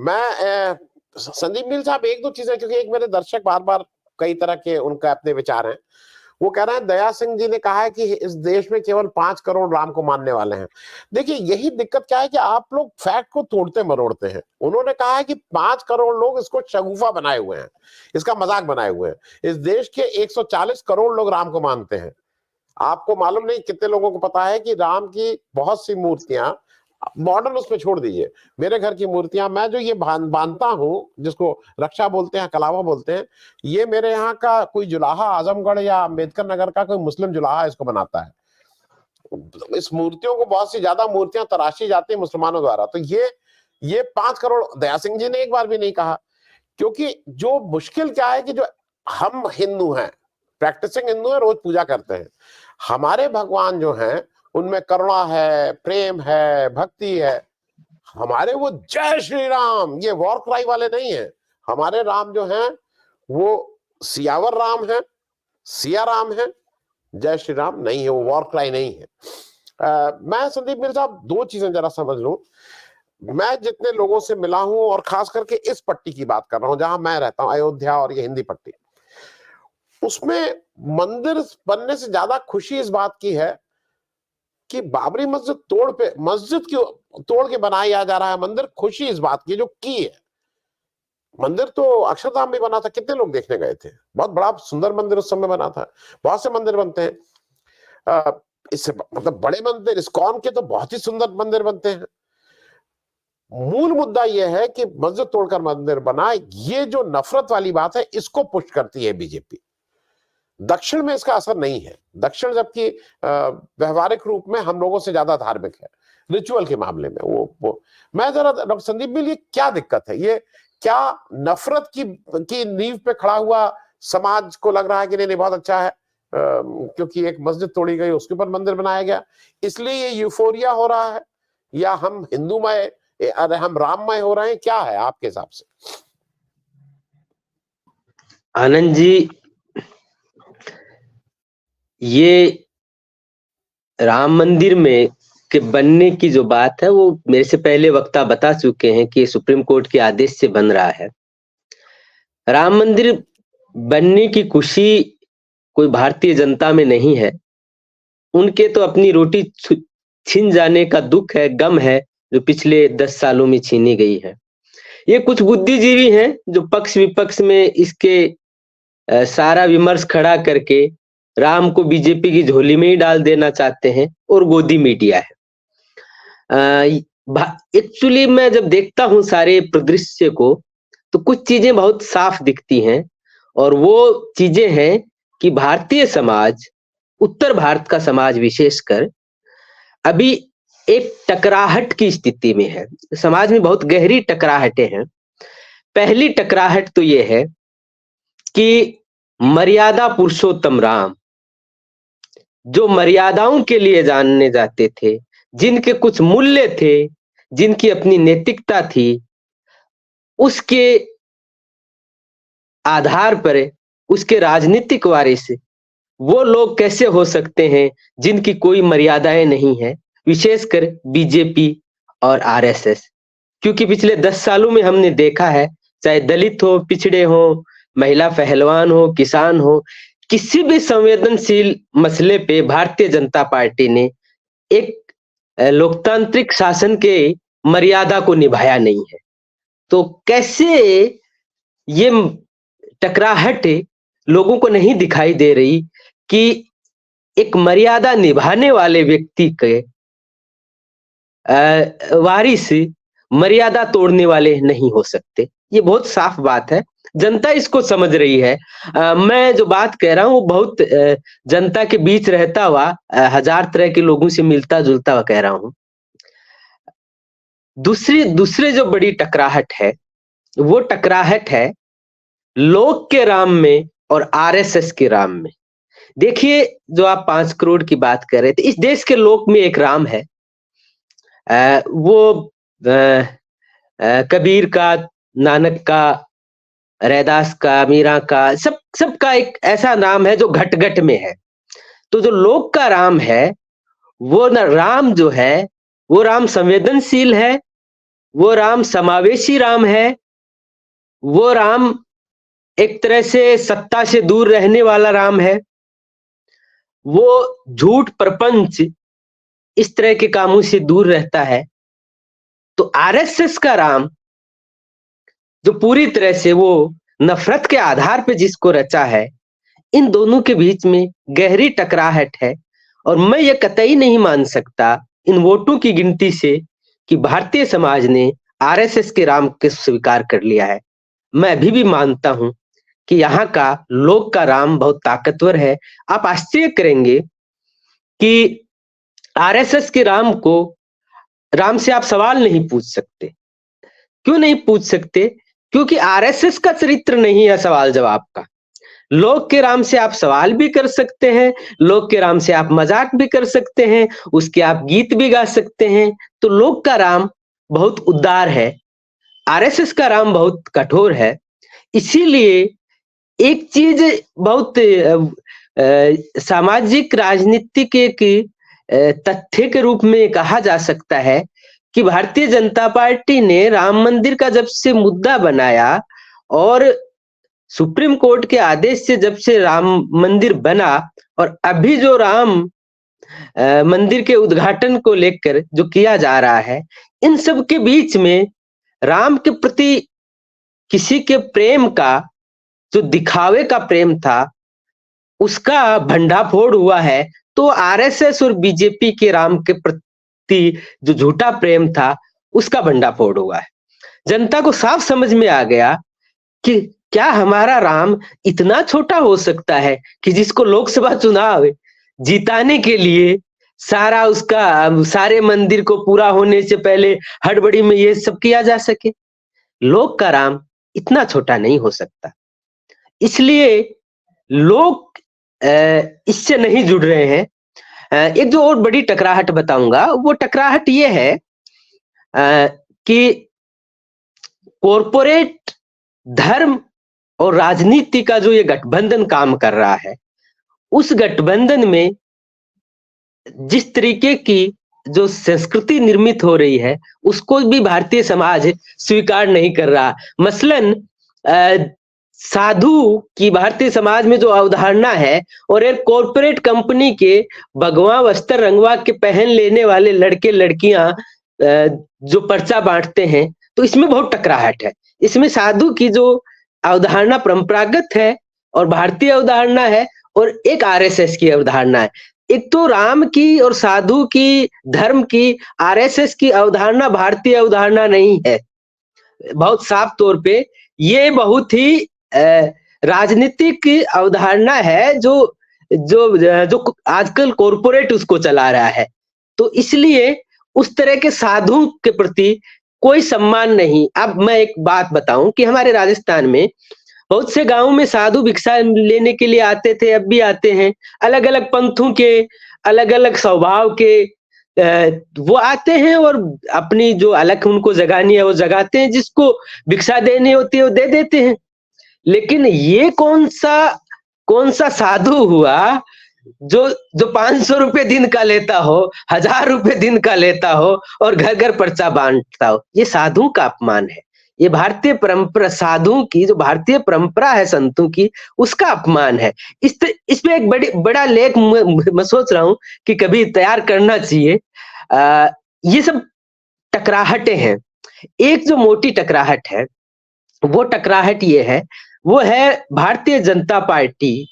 मैं संदीप मिल साहब, एक दो चीजें, क्योंकि एक मेरे दर्शक बार बार कई तरह के उनका अपने विचार हैं। वो कह रहे हैं दया सिंह जी ने कहा है कि इस देश में केवल 5 करोड़ राम को मानने वाले हैं। देखिए, यही दिक्कत क्या है कि आप लोग फैक्ट को तोड़ते मरोड़ते हैं। उन्होंने कहा है कि 5 करोड़ लोग इसको शगुफा बनाए हुए हैं, इसका मजाक बनाए हुए हैं। इस देश के 140 करोड़ लोग राम को मानते हैं। आपको मालूम नहीं कितने लोगों को पता है कि राम की बहुत सी मूर्तियां, मॉडर्न उसमें छोड़ दीजिए, मेरे घर की मूर्तियां, मैं जो ये बांधता हूं, जिसको रक्षा बोलते हैं, कलावा बोलते हैं, ये मेरे यहाँ का कोई जुलाहा आजमगढ़ या अम्बेडकर नगर का कोई मुस्लिम जुलाहा इसको बनाता है। इस मूर्तियों को, बहुत सी ज्यादा मूर्तियां तराशी जाती है मुसलमानों द्वारा। तो ये 5 करोड़ दया सिंह जी ने एक बार भी नहीं कहा। क्योंकि जो मुश्किल क्या है कि जो हम हिंदू हैं, प्रैक्टिसिंग हिंदू है, रोज पूजा करते हैं, हमारे भगवान जो हैं उनमें करुणा है, प्रेम है, भक्ति है। हमारे वो जय श्री राम, ये वॉर क्राई वाले नहीं है। हमारे राम जो हैं वो सियावर राम है, सिया राम है, जय श्री राम नहीं है, वो वॉर क्राई नहीं है। मैं संदीप मिल साहब, दो चीजें जरा समझ लूं। मैं जितने लोगों से मिला हूं, और खास करके इस पट्टी की बात कर रहा हूं जहां मैं रहता हूं, अयोध्या और ये हिंदी पट्टी, उसमें मंदिर बनने से ज्यादा खुशी इस बात की है कि बाबरी मस्जिद क्यों तोड़ के बनाया जा रहा है मंदिर। खुशी इस बात की जो की है। मंदिर तो अक्षरधाम भी बना था, कितने लोग देखने गए थे, बहुत बड़ा सुंदर मंदिर उस समय बना था। बहुत से मंदिर बनते हैं, इससे मतलब बड़े मंदिर, इस्कॉन के तो बहुत ही सुंदर मंदिर बनते हैं। मूल मुद्दा यह है कि मस्जिद तोड़कर मंदिर बना, ये जो नफरत वाली बात है, इसको पुश करती है बीजेपी। दक्षिण में इसका असर नहीं है। दक्षिण जबकि व्यवहारिक रूप में हम लोगों से ज्यादा धार्मिक है, रिचुअल के मामले में वो मैं जरा डॉक्टर संदीप मिल, ये क्या दिक्कत है? ये क्या नफरत की नींव पे खड़ा हुआ समाज को लग रहा है कि नहीं नहीं बहुत अच्छा है, क्योंकि एक मस्जिद तोड़ी गई, उसके ऊपर मंदिर बनाया गया, इसलिए ये यूफोरिया हो रहा है? या हम हिंदूमय, अरे हम राममय हो रहे हैं? क्या है आपके हिसाब से? आनंद जी, ये राम मंदिर में के बनने की जो बात है, वो मेरे से पहले वक्ता बता चुके हैं कि सुप्रीम कोर्ट के आदेश से बन रहा है। राम मंदिर बनने की खुशी कोई भारतीय जनता में नहीं है। उनके तो अपनी रोटी छीन जाने का दुख है, गम है, जो पिछले 10 सालों में छीनी गई है। ये कुछ बुद्धिजीवी हैं जो पक्ष विपक्ष में इसके सारा विमर्श खड़ा करके राम को बीजेपी की झोली में ही डाल देना चाहते हैं, और गोदी मीडिया है। एक्चुअली मैं जब देखता हूं सारे परिदृश्य को, तो कुछ चीजें बहुत साफ दिखती हैं, और वो चीजें हैं कि भारतीय समाज, उत्तर भारत का समाज विशेषकर, अभी एक टकराहट की स्थिति में है। समाज में बहुत गहरी टकराहटें हैं। पहली टकराहट तो ये है कि मर्यादा पुरुषोत्तम राम, जो मर्यादाओं के लिए जानने जाते थे, जिनके कुछ मूल्य थे, जिनकी अपनी नैतिकता थी, उसके आधार पर उसके राजनीतिक वारिस वो लोग कैसे हो सकते हैं जिनकी कोई मर्यादाएं नहीं है, विशेषकर बीजेपी और आरएसएस। क्योंकि पिछले 10 सालों में हमने देखा है, चाहे दलित हो, पिछड़े हो, महिला पहलवान हो, किसान हो, किसी भी संवेदनशील मसले पे भारतीय जनता पार्टी ने एक लोकतांत्रिक शासन के मर्यादा को निभाया नहीं है। तो कैसे ये टकराहट लोगों को नहीं दिखाई दे रही कि एक मर्यादा निभाने वाले व्यक्ति के वारिस मर्यादा तोड़ने वाले नहीं हो सकते? ये बहुत साफ बात है, जनता इसको समझ रही है। मैं जो बात कह रहा हूं वो बहुत जनता के बीच रहता हुआ, हजार तरह के लोगों से मिलता जुलता हुआ कह रहा हूं। दूसरे जो बड़ी टकराहट है, वो टकराहट है लोक के राम में और आरएसएस के राम में। देखिए, जो आप 5 करोड़ की बात कर रहे थे, इस देश के लोक में एक राम है, वो कबीर का, नानक का, रैदास का, मीरा का, सबका एक ऐसा नाम है जो घट घट में है। तो जो लोक का राम है, वो राम जो है, वो राम संवेदनशील है, वो राम समावेशी राम है, वो राम एक तरह से सत्ता से दूर रहने वाला राम है, वो झूठ प्रपंच इस तरह के कामों से दूर रहता है। तो आरएसएस का राम जो पूरी तरह से वो नफरत के आधार पे जिसको रचा है, इन दोनों के बीच में गहरी टकराहट है। और मैं ये कतई नहीं मान सकता इन वोटों की गिनती से कि भारतीय समाज ने आरएसएस के राम को स्वीकार कर लिया है। मैं अभी भी मानता हूं कि यहाँ का लोक का राम बहुत ताकतवर है। आप आश्चर्य करेंगे कि आरएसएस के राम से आप सवाल नहीं पूछ सकते। क्यों नहीं पूछ सकते? क्योंकि आरएसएस का चरित्र नहीं है सवाल जवाब का। लोक के राम से आप सवाल भी कर सकते हैं, लोक के राम से आप मजाक भी कर सकते हैं, उसके आप गीत भी गा सकते हैं। तो लोक का राम बहुत उदार है, आरएसएस का राम बहुत कठोर है। इसीलिए एक चीज बहुत सामाजिक राजनीतिक एक तथ्य के रूप में कहा जा सकता है कि भारतीय जनता पार्टी ने राम मंदिर का जब से मुद्दा बनाया और सुप्रीम कोर्ट के आदेश से जब से राम मंदिर बना और अभी जो राम मंदिर के उद्घाटन को लेकर जो किया जा रहा है, इन सब के बीच में राम के प्रति किसी के प्रेम का जो दिखावे का प्रेम था उसका भंडाफोड़ हुआ है। तो आरएसएस और बीजेपी के राम के प्रति जो झूठा प्रेम था उसका भंडाफोड़ हुआ है। जनता को साफ समझ में आ गया कि क्या हमारा राम इतना छोटा हो सकता है कि जिसको लोकसभा चुनाव जीताने के लिए सारे मंदिर को पूरा होने से पहले हड़बड़ी में ये सब किया जा सके। लोक का राम इतना छोटा नहीं हो सकता। इसलिए लोग इससे नहीं जुड़ रहे हैं। एक जो और बड़ी टकराहट बताऊंगा, वो टकराहट ये है कि कॉरपोरेट धर्म और राजनीति का जो ये गठबंधन काम कर रहा है, उस गठबंधन में जिस तरीके की जो संस्कृति निर्मित हो रही है उसको भी भारतीय समाज स्वीकार नहीं कर रहा। मसलन साधु की भारतीय समाज में जो अवधारणा है और एक कॉरपोरेट कंपनी के भगवा वस्त्र रंगवा के पहन लेने वाले लड़के लड़कियां जो पर्चा बांटते हैं, तो इसमें बहुत टकराहट है। इसमें साधु की जो अवधारणा परंपरागत है और भारतीय अवधारणा है और एक आरएसएस की अवधारणा है। एक तो राम की और साधु की, धर्म की, आरएसएस की अवधारणा भारतीय अवधारणा नहीं है। बहुत साफ तौर पे ये बहुत ही राजनीतिक अवधारणा है जो जो जो आजकल कॉरपोरेट उसको चला रहा है। तो इसलिए उस तरह के साधु के प्रति कोई सम्मान नहीं। अब मैं एक बात बताऊं कि हमारे राजस्थान में बहुत से गांवों में साधु भिक्षा लेने के लिए आते थे, अब भी आते हैं। अलग अलग पंथों के, अलग अलग स्वभाव के वो आते हैं और अपनी जो अलग उनको जगानी है वो जगाते हैं, जिसको भिक्षा देनी होती है वो दे देते हैं। लेकिन ये कौन सा साधु हुआ जो 500 रुपए दिन का लेता हो, 1000 रुपए दिन का लेता हो और घर घर पर्चा बांटता हो? ये साधु का अपमान है। ये भारतीय परंपरा, साधु की जो भारतीय परंपरा है संतों की, उसका अपमान है। इसमें एक बड़ा लेख मैं सोच रहा हूं कि कभी तैयार करना चाहिए। ये सब टकराहटें हैं। एक जो मोटी टकराहट है वो टकराहट ये है, वो है भारतीय जनता पार्टी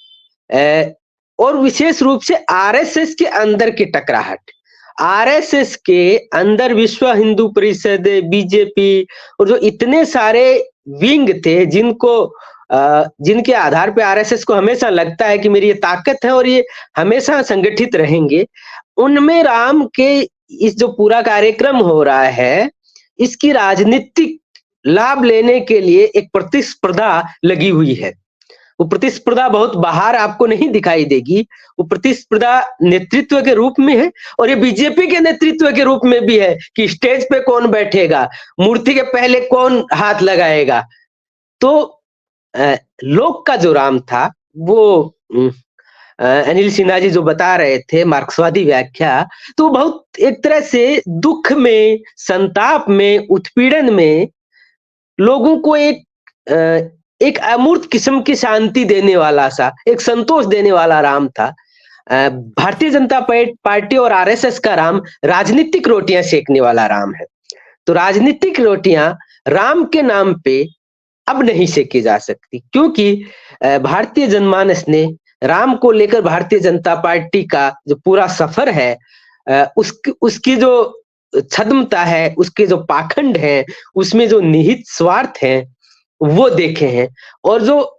और विशेष रूप से आरएसएस के अंदर की टकराहट। आरएसएस के अंदर विश्व हिंदू परिषद, बीजेपी और जो इतने सारे विंग थे जिनके आधार पे आरएसएस को हमेशा लगता है कि मेरी ये ताकत है और ये हमेशा संगठित रहेंगे, उनमें राम के इस जो पूरा कार्यक्रम हो रहा है इसकी राजनीतिक लाभ लेने के लिए एक प्रतिस्पर्धा लगी हुई है। वो प्रतिस्पर्धा बहुत बाहर आपको नहीं दिखाई देगी, वो प्रतिस्पर्धा नेतृत्व के रूप में है और ये बीजेपी के नेतृत्व के रूप में भी है कि स्टेज पे कौन बैठेगा, मूर्ति के पहले कौन हाथ लगाएगा। तो लोक का जो राम था वो अनिल सिन्हा जी जो बता रहे थे मार्क्सवादी व्याख्या, तो बहुत एक तरह से दुख में, संताप में, उत्पीड़न में लोगों को एक अमूर्त किस्म की शांति देने वाला सा, एक संतोष देने वाला राम था। भारतीय जनता पार्टी और आरएसएस का राम राजनीतिक रोटियां सेकने वाला राम है। तो राजनीतिक रोटियां राम के नाम पे अब नहीं सेकी जा सकती, क्योंकि भारतीय जनमानस ने राम को लेकर भारतीय जनता पार्टी का जो पूरा सफर है, उसकी जो छद्मता है, उसके जो पाखंड है, उसमें जो निहित स्वार्थ है, वो देखे हैं। और जो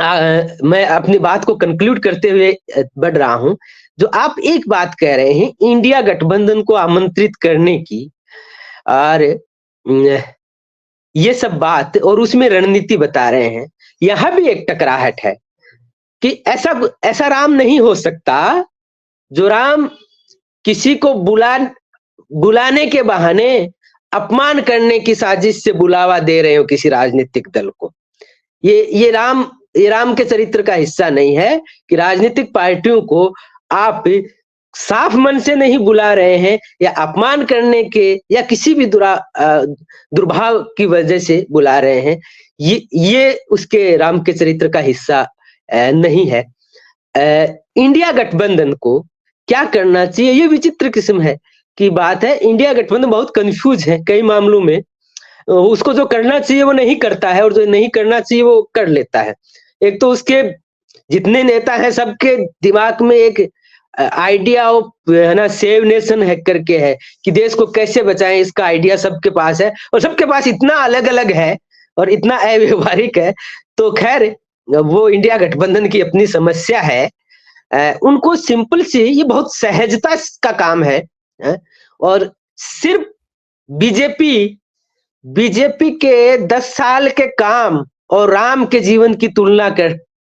मैं अपनी बात को कंक्लूड करते हुए बढ़ रहा हूं, जो आप एक बात कह रहे हैं इंडिया गठबंधन को आमंत्रित करने की, और ये सब बात और उसमें रणनीति बता रहे हैं, यहां भी एक टकराहट है कि ऐसा राम नहीं हो सकता जो राम किसी को बुलाने के बहाने अपमान करने की साजिश से बुलावा दे रहे हो किसी राजनीतिक दल को। ये राम के चरित्र का हिस्सा नहीं है कि राजनीतिक पार्टियों को आप साफ मन से नहीं बुला रहे हैं या अपमान करने के या किसी भी दुर्भाव की वजह से बुला रहे हैं। ये उसके राम के चरित्र का हिस्सा नहीं है। इंडिया गठबंधन को क्या करना चाहिए, ये विचित्र किस्म है की बात है। इंडिया गठबंधन बहुत कंफ्यूज है कई मामलों में। उसको जो करना चाहिए वो नहीं करता है, और जो नहीं करना चाहिए वो कर लेता है। एक तो उसके जितने नेता हैं सबके दिमाग में एक आइडिया ऑफ है ना, सेव नेशन है करके है कि देश को कैसे बचाएं, इसका आइडिया सबके पास है, और सबके पास इतना अलग अलग है और इतना अव्यवहारिक है। तो खैर वो इंडिया गठबंधन की अपनी समस्या है। उनको सिंपल से, ये बहुत सहजता का काम है, और सिर्फ बीजेपी के 10 साल के काम और राम के जीवन की तुलना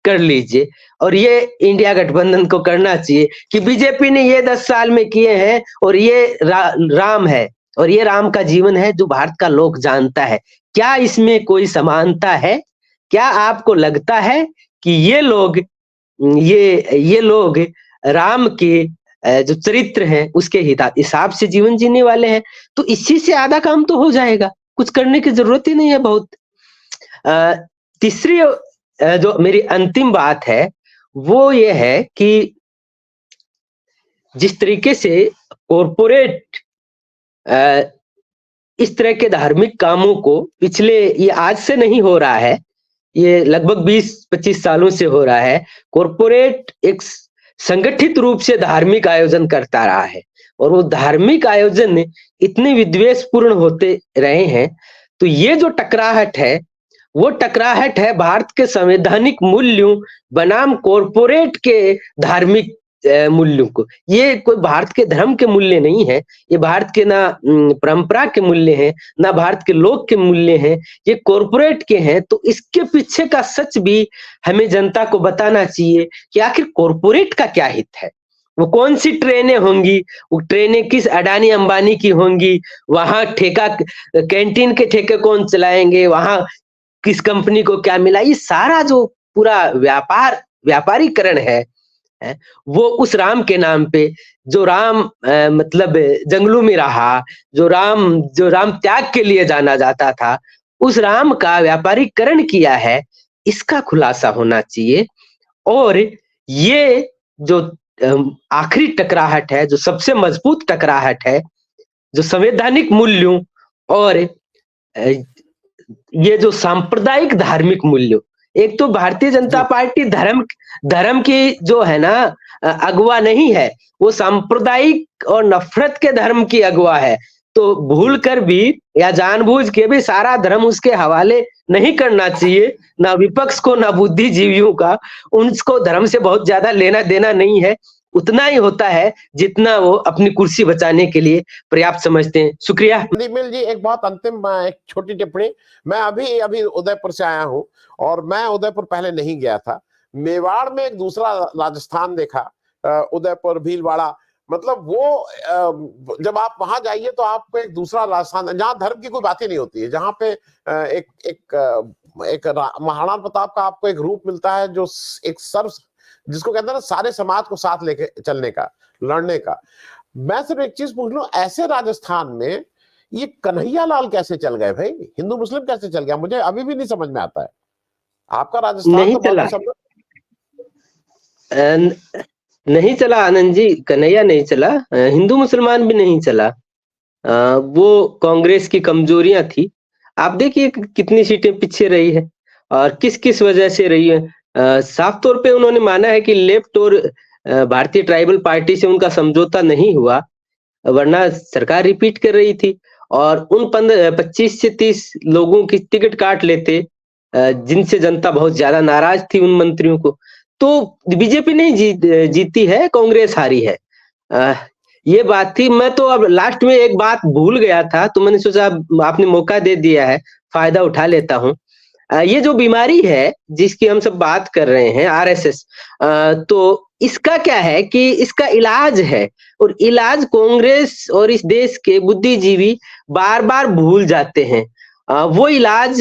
कर लीजिए, और ये इंडिया गठबंधन को करना चाहिए कि बीजेपी ने ये 10 साल में किए हैं और ये राम है, और ये राम का जीवन है जो भारत का लोग जानता है। क्या इसमें कोई समानता है? क्या आपको लगता है कि ये लोग राम के जो चरित्र है उसके हिसाब से जीवन जीने वाले हैं? तो इसी से आधा काम तो हो जाएगा, कुछ करने की जरूरत ही नहीं है बहुत। तीसरी जो मेरी अंतिम बात है वो ये है कि जिस तरीके से कॉरपोरेट इस तरह के धार्मिक कामों को ये आज से नहीं हो रहा है, ये लगभग 20-25 सालों से हो रहा है। कॉरपोरेट एक संगठित रूप से धार्मिक आयोजन करता रहा है, और वो धार्मिक आयोजन इतने विद्वेषपूर्ण होते रहे हैं। तो ये जो टकराहट है वो टकराहट है भारत के संवैधानिक मूल्यों बनाम कॉरपोरेट के धार्मिक मूल्यों को। ये कोई भारत के धर्म के मूल्य नहीं है, ये भारत के ना परंपरा के मूल्य हैं, ना भारत के लोग के मूल्य हैं, ये कॉरपोरेट के हैं। तो इसके पीछे का सच भी हमें जनता को बताना चाहिए कि आखिर कॉरपोरेट का क्या हित है। वो कौन सी ट्रेनें होंगी, वो ट्रेनें किस अडानी अंबानी की होंगी, वहां कैंटीन के ठेके कौन चलाएंगे, वहां किस कंपनी को क्या मिला, ये सारा जो पूरा व्यापारीकरण है वो उस राम के नाम पे, जो राम मतलब जंगलों में रहा, जो राम त्याग के लिए जाना जाता था, उस राम का व्यापारीकरण किया है, इसका खुलासा होना चाहिए। और ये जो आखिरी टकराहट है, जो सबसे मजबूत टकराहट है, जो संवैधानिक मूल्यों और ये जो सांप्रदायिक धार्मिक मूल्यों, एक तो भारतीय जनता पार्टी धर्म की जो है ना अगुवा नहीं है, वो सांप्रदायिक और नफरत के धर्म की अगुवा है। तो भूल कर भी या जानबूझ के भी सारा धर्म उसके हवाले नहीं करना चाहिए, ना विपक्ष को ना बुद्धिजीवियों का, उनको धर्म से बहुत ज्यादा लेना देना नहीं है, उतना ही होता है जितना वो अपनी कुर्सी बचाने के लिए पर्याप्त समझते हैं। शुक्रिया। मिल जी, एक बहुत अंतिम एक छोटी टिप्पणी। मैं अभी उदयपुर से आया हूँ, और मैं उदयपुर पहले नहीं गया था। मेवाड़ में एक दूसरा राजस्थान देखा, उदयपुर भीलवाड़ा, मतलब वो जब आप वहां जाइए तो आपको एक दूसरा राजस्थान, जहाँ धर्म की कोई बात ही नहीं होती है, जहाँ पे एक महाराणा प्रताप का आपको एक रूप मिलता है जो एक सर्व जिसको कहते हैं ना सारे समाज को साथ लेके चलने का, लड़ने का। मैं सिर्फ एक चीज पूछ लूं, ऐसे राजस्थान में ये कन्हैया लाल कैसे चल गए भाई, हिंदू मुस्लिम कैसे चल गया, मुझे अभी भी नहीं समझ में आता है। आपका राजस्थान नहीं तो बहुत चला, ही सब नहीं चला आनंद जी, कन्हैया नहीं चला, हिंदू मुसलमान भी नहीं चला। वो कांग्रेस की कमजोरियां थी। आप देखिए कितनी सीटें पीछे रही है और किस किस वजह से रही है। साफ तौर पे उन्होंने माना है कि लेफ्ट और भारतीय ट्राइबल पार्टी से उनका समझौता नहीं हुआ, वरना सरकार रिपीट कर रही थी और उन 25 से 30 लोगों की टिकट काट लेते जिनसे जनता बहुत ज्यादा नाराज थी उन मंत्रियों को, तो बीजेपी नहीं जीती है, कांग्रेस हारी है। ये बात थी। मैं तो अब लास्ट में एक बात भूल गया था, तो मैंने सोचा आपने मौका दे दिया है, फायदा उठा लेता हूँ। ये जो बीमारी है जिसकी हम सब बात कर रहे हैं, आरएसएस, तो इसका क्या है कि इसका इलाज है, और इलाज कांग्रेस और इस देश के बुद्धिजीवी बार बार भूल जाते हैं। वो इलाज,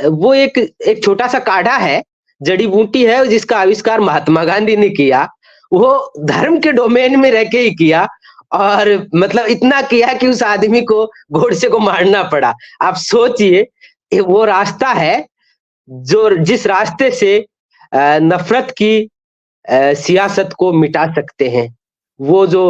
वो एक छोटा सा काढ़ा है, जड़ी बूटी है, जिसका आविष्कार महात्मा गांधी ने किया। वो धर्म के डोमेन में रह के ही किया, और मतलब इतना किया कि उस आदमी को गोडसे को मारना पड़ा। आप सोचिए, वो रास्ता है जो जिस रास्ते से नफरत की सियासत को मिटा सकते हैं। वो जो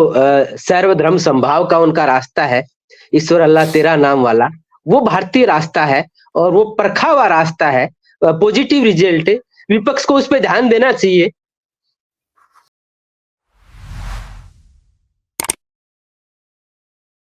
सर्वधर्म संभाव का उनका रास्ता है, ईश्वर अल्लाह तेरा नाम वाला, वो भारतीय रास्ता है और वो परखा हुआ रास्ता है, पॉजिटिव रिजल्ट है। विपक्ष को उस पर ध्यान देना चाहिए